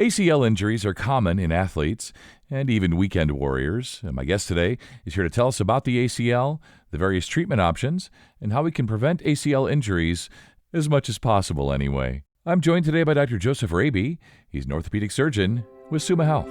ACL injuries are common in athletes and even weekend warriors. And my guest today is here to tell us about the ACL, the various treatment options, and how we can prevent ACL injuries as much as possible anyway. I'm joined today by Dr. Joseph Rabe. He's an orthopedic surgeon with Summa Health.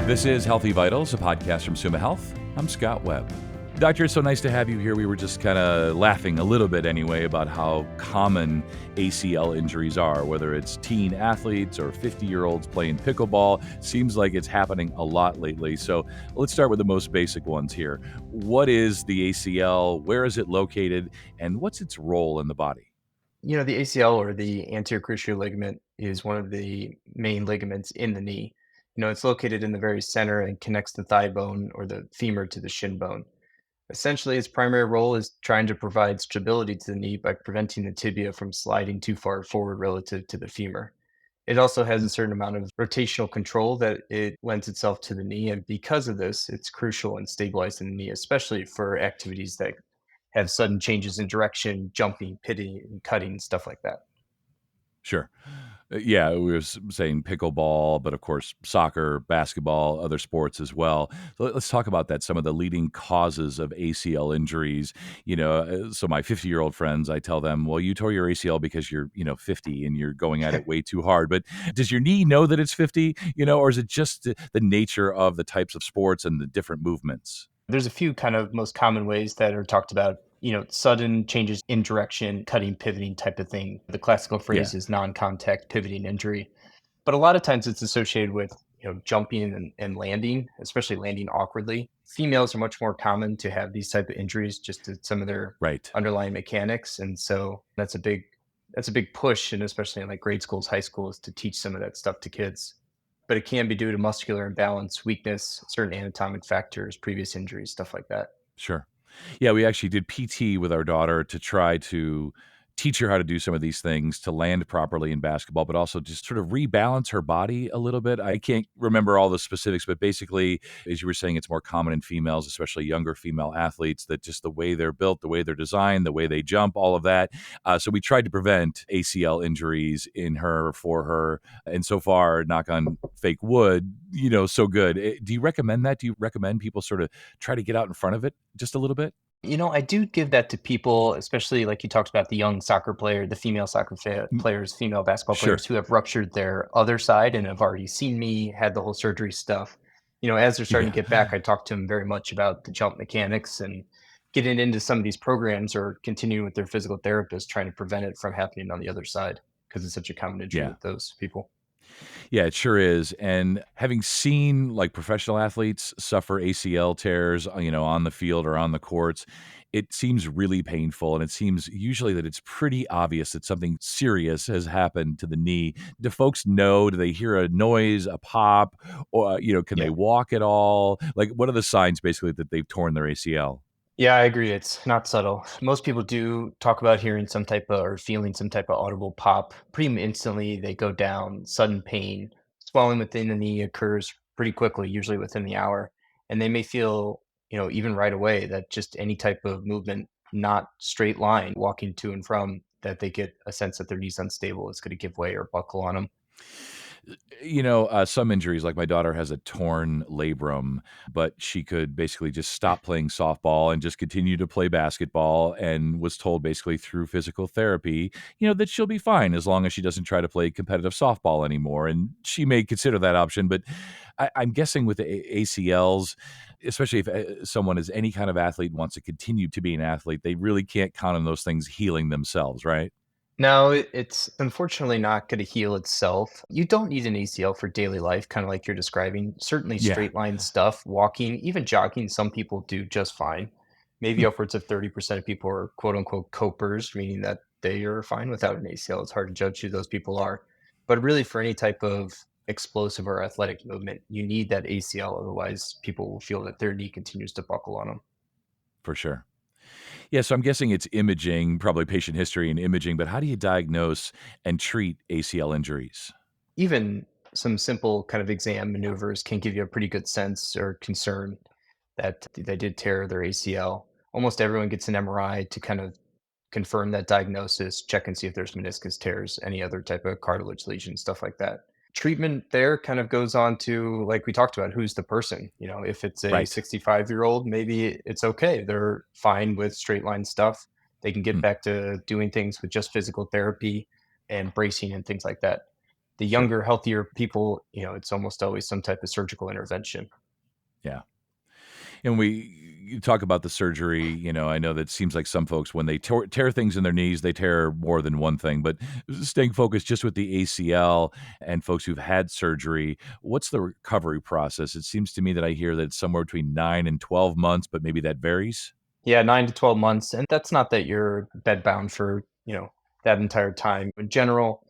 This is Healthy Vitals, a podcast from Summa Health. I'm Scott Webb. Doctor, it's so nice to have you here. We were just kind of laughing a little bit anyway about how common ACL injuries are, whether it's teen athletes or 50-year-olds playing pickleball. Seems like it's happening a lot lately. So let's start with the most basic ones here. What is the ACL? Where is it located? And what's its role in the body? The ACL or the anterior cruciate ligament is one of the main ligaments in the knee. It's located in the very center and connects the thigh bone or the femur to the shin bone. Essentially, its primary role is trying to provide stability to the knee by preventing the tibia from sliding too far forward relative to the femur. It also has a certain amount of rotational control that it lends itself to the knee, and because of this, it's crucial in stabilizing the knee, especially for activities that have sudden changes in direction, jumping, pitting, cutting, stuff like that. Sure. Yeah, we were saying pickleball, but of course, soccer, basketball, other sports as well. So let's talk about that. Some of the leading causes of ACL injuries. So my 50-year-old friends, I tell them, well, you tore your ACL because you're, 50 and you're going at it way too hard. But does your knee know that it's 50, or is it just the nature of the types of sports and the different movements? There's a few kind of most common ways that are talked about, sudden changes in direction, cutting, pivoting type of thing. The classical Yeah, phrase is non-contact pivoting injury. But a lot of times it's associated with, jumping and landing, especially landing awkwardly. Females are much more common to have these type of injuries just to some of their right. underlying mechanics. And so that's a big push, and especially in like grade schools, high schools, to teach some of that stuff to kids. But it can be due to muscular imbalance, weakness, certain anatomic factors, previous injuries, stuff like that. Sure. Yeah, we actually did PT with our daughter to try to teach her how to do some of these things to land properly in basketball, but also just sort of rebalance her body a little bit. I can't remember all the specifics, but basically, as you were saying, it's more common in females, especially younger female athletes, that just the way they're built, the way they're designed, the way they jump, all of that. So we tried to prevent ACL injuries in her for her. And so far, knock on fake wood, so good. Do you recommend that? Do you recommend people sort of try to get out in front of it just a little bit? I do give that to people, especially like you talked about the young soccer player, the female soccer Mm, players, female basketball players sure. who have ruptured their other side and have already seen me, had the whole surgery stuff. As they're starting to Yeah. get back, I talk to them very much about the jump mechanics and getting into some of these programs or continuing with their physical therapist, trying to prevent it from happening on the other side because it's such a common injury Yeah. with those people. Yeah, it sure is. And having seen like professional athletes suffer ACL tears, on the field or on the courts, it seems really painful. And it seems usually that it's pretty obvious that something serious has happened to the knee. Do folks know? Do they hear a noise, a pop, or, can they Yeah. walk at all? Like, what are the signs basically that they've torn their ACL? Yeah, I agree. It's not subtle. Most people do talk about hearing some type of or feeling some type of audible pop. Pretty instantly, they go down, sudden pain. Swelling within the knee occurs pretty quickly, usually within the hour. And they may feel, even right away that just any type of movement, not straight line, walking to and from, that they get a sense that their knee's unstable, it's going to give way or buckle on them. Some injuries, like my daughter has a torn labrum, but she could basically just stop playing softball and just continue to play basketball and was told basically through physical therapy, that she'll be fine as long as she doesn't try to play competitive softball anymore. And she may consider that option, but I'm guessing with the ACLs, especially if someone is any kind of athlete and wants to continue to be an athlete, they really can't count on those things healing themselves, right? No, it's unfortunately not going to heal itself. You don't need an ACL for daily life, kind of like you're describing. Certainly, Yeah. straight line stuff, walking, even jogging, some people do just fine. Maybe upwards of 30% of people are quote unquote copers, meaning that they are fine without an ACL. It's hard to judge who those people are. But really, for any type of explosive or athletic movement, you need that ACL. Otherwise, people will feel that their knee continues to buckle on them. For sure. Yeah, so I'm guessing it's imaging, probably patient history and imaging, but how do you diagnose and treat ACL injuries? Even some simple kind of exam maneuvers can give you a pretty good sense or concern that they did tear their ACL. Almost everyone gets an MRI to kind of confirm that diagnosis, check and see if there's meniscus tears, any other type of cartilage lesion, stuff like that. Treatment there kind of goes on to, like we talked about, who's the person. If it's a Right. 65-year-old, maybe it's okay. They're fine with straight line stuff. They can get Hmm. back to doing things with just physical therapy and bracing and things like that. The Sure. younger, healthier people, it's almost always some type of surgical intervention. Yeah. And you talk about the surgery, I know that it seems like some folks, when they tear things in their knees, they tear more than one thing. But staying focused just with the ACL and folks who've had surgery, what's the recovery process? It seems to me that I hear that it's somewhere between 9 and 12 months, but maybe that varies. Yeah, 9 to 12 months, and that's not that you're bedbound for, that entire time. In general,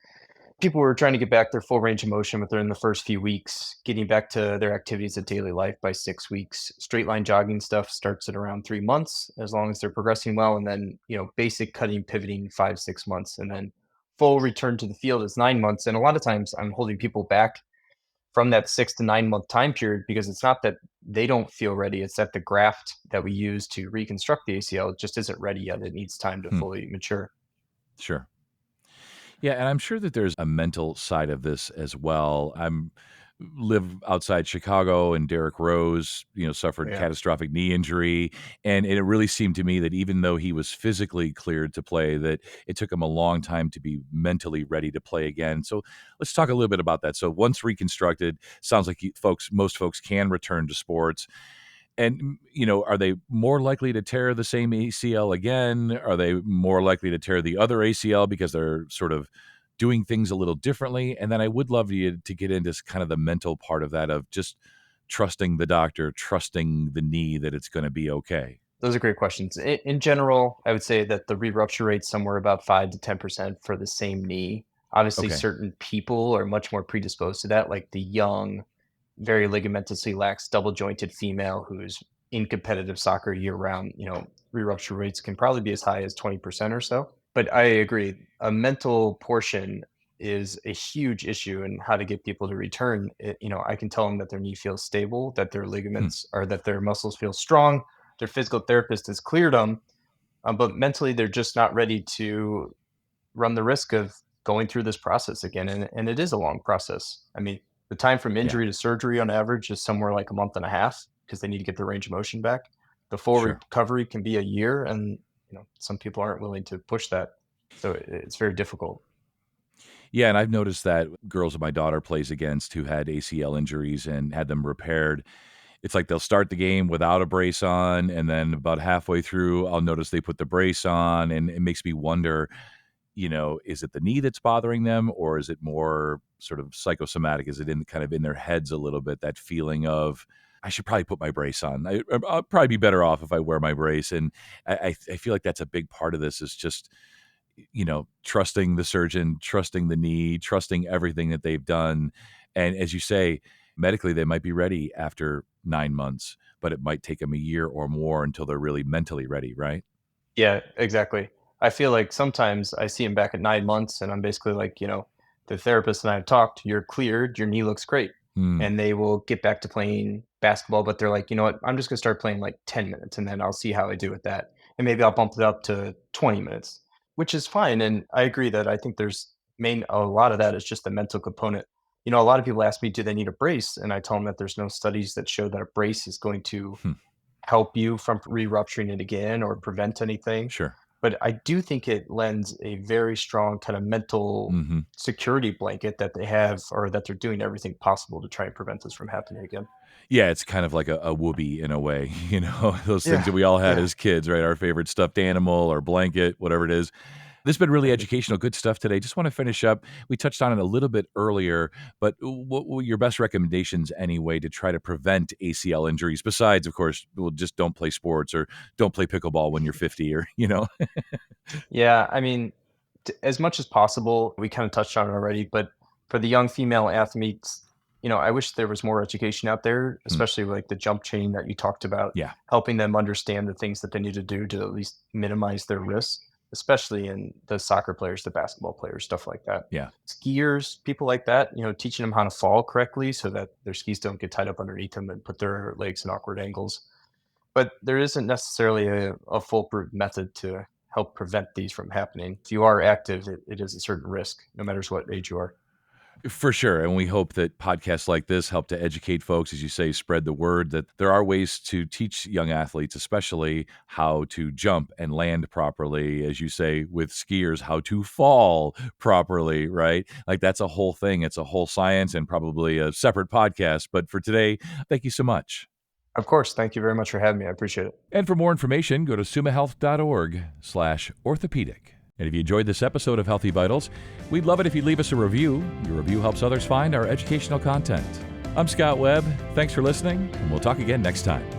people were trying to get back their full range of motion within the first few weeks, getting back to their activities of daily life by 6 weeks. Straight line jogging stuff starts at around 3 months, as long as they're progressing well, and then, basic cutting, pivoting 5, 6 months, and then full return to the field is 9 months, and a lot of times I'm holding people back from that 6 to 9 month time period because it's not that they don't feel ready, it's that the graft that we use to reconstruct the ACL just isn't ready yet. It needs time to Hmm. fully mature. Sure. Yeah, and I'm sure that there's a mental side of this as well. I'm live outside Chicago, and Derrick Rose, suffered Yeah. catastrophic knee injury, and it really seemed to me that even though he was physically cleared to play, that it took him a long time to be mentally ready to play again. So let's talk a little bit about that. So once reconstructed, sounds like most folks can return to sports. And, are they more likely to tear the same ACL again? Are they more likely to tear the other ACL because they're sort of doing things a little differently? And then I would love you to get into kind of the mental part of that, of just trusting the doctor, trusting the knee that it's going to be okay. Those are great questions. In general, I would say that the re-rupture rate's somewhere about 5 to 10% for the same knee. Obviously, Okay. certain people are much more predisposed to that, like the young, very ligamentously lax, double jointed female who's in competitive soccer year round. Re-rupture rates can probably be as high as 20% or so. But I agree, a mental portion is a huge issue in how to get people to return. I can tell them that their knee feels stable, that their Hmm. ligaments or that their muscles feel strong, their physical therapist has cleared them, but mentally they're just not ready to run the risk of going through this process again. And it is a long process. I mean, the time from Yeah. injury to surgery on average is somewhere like a month and a half because they need to get their range of motion back. The full Sure. recovery can be a year, and some people aren't willing to push that, so it's very difficult. Yeah, and I've noticed that girls that my daughter plays against who had ACL injuries and had them repaired, it's like they'll start the game without a brace on, and then about halfway through, I'll notice they put the brace on, and it makes me wonder, is it the knee that's bothering them, or is it more sort of psychosomatic? Is it in kind of in their heads a little bit, that feeling of, I should probably put my brace on. I'll probably be better off if I wear my brace. And I feel like that's a big part of this, is just, trusting the surgeon, trusting the knee, trusting everything that they've done. And as you say, medically, they might be ready after 9 months, but it might take them a year or more until they're really mentally ready, right? Yeah, exactly. I feel like sometimes I see him back at 9 months, and I'm basically like, "The therapist and I have talked, you're cleared, your knee looks great." Hmm. And they will get back to playing basketball, but they're like, "You know what? I'm just gonna start playing, like, 10 minutes, and then I'll see how I do with that. And maybe I'll bump it up to 20 minutes," which is fine, and I agree that I think there's main a lot of that is just the mental component. A lot of people ask me, "Do they need a brace?" And I tell them that there's no studies that show that a brace is going to Hmm. help you from re-rupturing it again or prevent anything. Sure. But I do think it lends a very strong kind of mental Hmm. security blanket that they have, or that they're doing everything possible to try and prevent this from happening again. Yeah, it's kind of like a whoopee in a way, those things Yeah, that we all had yeah. as kids, right? Our favorite stuffed animal or blanket, whatever it is. This has been really Right. educational, good stuff today. Just want to finish up. We touched on it a little bit earlier, but what were your best recommendations anyway to try to prevent ACL injuries? Besides, of course, well, just don't play sports, or don't play pickleball when you're 50, or. Yeah, I mean, as much as possible, we kind of touched on it already, but for the young female athletes, I wish there was more education out there, Hmm. especially like the jump chain that you talked about, Yeah, helping them understand the things that they need to do to at least minimize their risks, especially in the soccer players, the basketball players, stuff like that. yeah, Skiers, people like that, teaching them how to fall correctly so that their skis don't get tied up underneath them and put their legs in awkward angles. But there isn't necessarily a foolproof method to help prevent these from happening. If you are active, it is a certain risk, no matter what age you are. For sure. And we hope that podcasts like this help to educate folks, as you say, spread the word that there are ways to teach young athletes, especially how to jump and land properly. As you say, with skiers, how to fall properly, right? Like that's a whole thing. It's a whole science and probably a separate podcast. But for today, thank you so much. Of course. Thank you very much for having me. I appreciate it. And for more information, go to sumahealth.org/orthopedic. And if you enjoyed this episode of Healthy Vitals, we'd love it if you'd leave us a review. Your review helps others find our educational content. I'm Scott Webb. Thanks for listening, and we'll talk again next time.